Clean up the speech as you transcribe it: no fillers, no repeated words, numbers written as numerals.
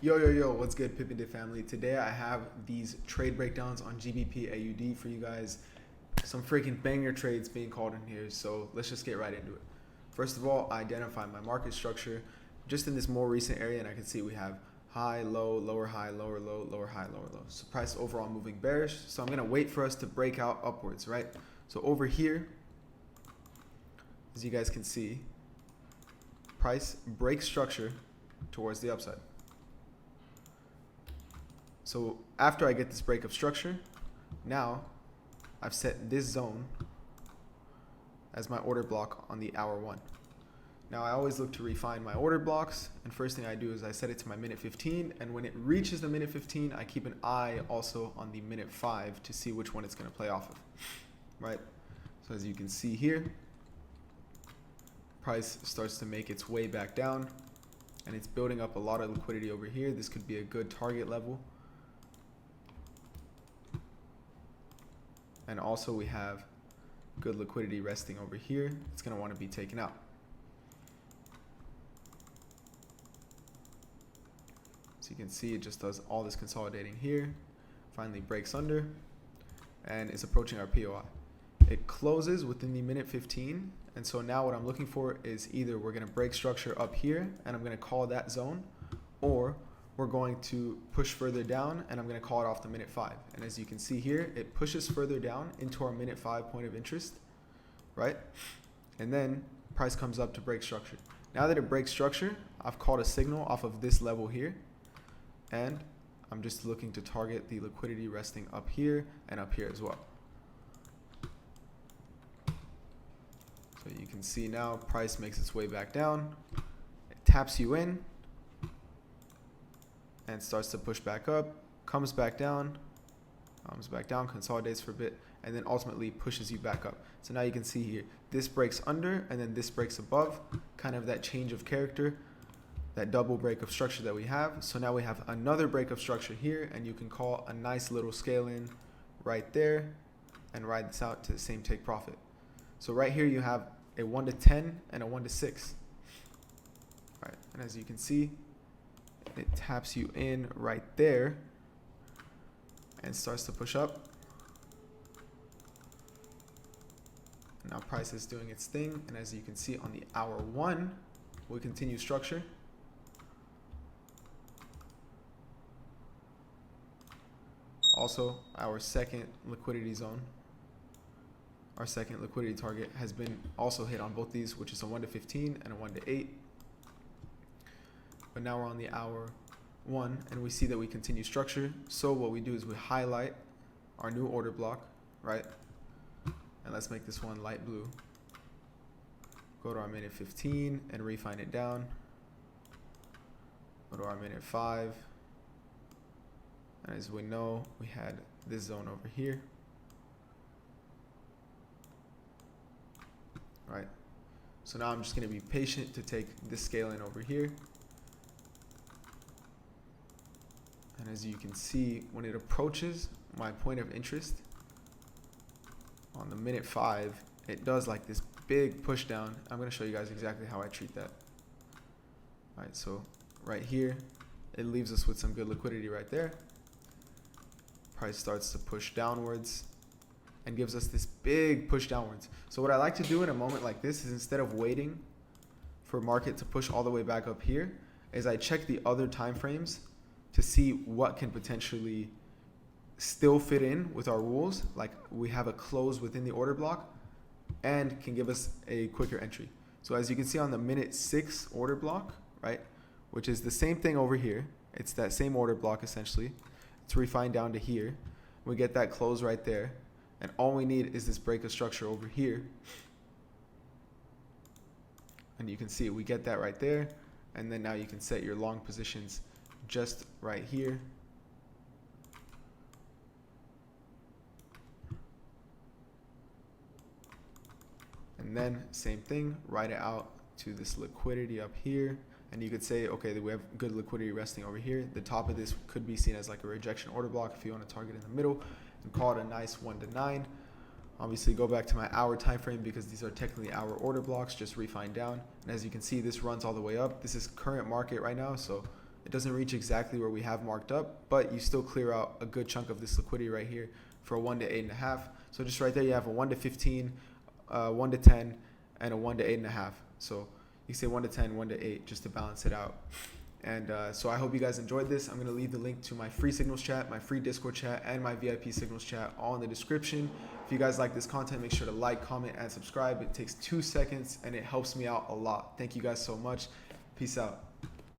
Yo, what's good, PIP N DIP family? Today I have these trade breakdowns on Gbpaud for you guys. Some freaking banger trades being called in here, so let's just get right into it. First of all, I identify my market structure just in this more recent area, and I can see we have high, low, lower high, lower low, lower high, lower low. So price overall moving bearish, so I'm gonna wait for us to break out upwards, right? So over here, as you guys can see, price breaks structure towards the upside. So after I get this break of structure, now I've set this zone as my order block on the hour 1. Now I always look to refine my order blocks, and first thing I do is I set it to my minute 15, and when it reaches the minute 15, I keep an eye also on the minute 5 to see which one it's going to play off of, right? So as you can see here, price starts to make its way back down, and it's building up a lot of liquidity over here. This could be a good target level. And also we have good liquidity resting over here. It's going to want to be taken out. So you can see it just does all this consolidating here, finally breaks under, and is approaching our POI. It closes within the minute 15, and so now what I'm looking for is either we're going to break structure up here, and I'm going to call that zone, or we're going to push further down, and I'm going to call it off the minute 5. And as you can see here, it pushes further down into our minute 5 point of interest, right? And then price comes up to break structure. Now that it breaks structure, I've called a signal off of this level here, and I'm just looking to target the liquidity resting up here and up here as well. So you can see now price makes its way back down, it taps you in, and starts to push back up, comes back down, consolidates for a bit, and then ultimately pushes you back up. So now you can see here, this breaks under, and then this breaks above, kind of that change of character, that double break of structure that we have. So now we have another break of structure here, and you can call a nice little scale in right there, and ride this out to the same take profit. So right here you have a 1 to 10 and a 1 to 6. All right, and as you can see, it taps you in right there and starts to push up. And now price is doing its thing, and as you can see on the hour 1, we continue structure. Also, our second liquidity zone, our second liquidity target has been also hit on both these, which is a 1 to 15 and a 1 to 8. But now we're on the hour 1, and we see that we continue structure. So what we do is we highlight our new order block, right? And let's make this one light blue. Go to our minute 15 and refine it down. Go to our minute 5. And as we know, we had this zone over here, right? So now I'm just going to be patient to take this scale in over here. And as you can see, when it approaches my point of interest on the minute 5, it does like this big push down. I'm going to show you guys exactly how I treat that. All right, so right here, it leaves us with some good liquidity right there. Price starts to push downwards and gives us this big push downwards. So what I like to do in a moment like this is, instead of waiting for market to push all the way back up here, is I check the other time frames to see what can potentially still fit in with our rules. Like we have a close within the order block and can give us a quicker entry. So as you can see on the minute 6 order block, right, which is the same thing over here. It's that same order block essentially. It's refined down to here. We get that close right there. And all we need is this break of structure over here. And you can see we get that right there. And then now you can set your long positions just right here. And then same thing, ride it out to this liquidity up here. And you could say, okay, we have good liquidity resting over here. The top of this could be seen as like a rejection order block if you want to target in the middle, and call it a nice 1 to 9. Obviously go back to my hour time frame because these are technically hour order blocks, just refined down. And as you can see, this runs all the way up. This is current market right now, so It doesn't reach exactly where we have marked up, but you still clear out a good chunk of this liquidity right here for a 1 to 8.5. So just right there, you have a 1 to 15, 1 to 10, and a 1 to 8.5. So you can say 1 to 10, 1 to 8, just to balance it out. And so I hope you guys enjoyed this. I'm going to leave the link to my free signals chat, my free Discord chat, and my VIP signals chat all in the description. If you guys like this content, make sure to like, comment, and subscribe. It takes 2 seconds, and it helps me out a lot. Thank you guys so much. Peace out.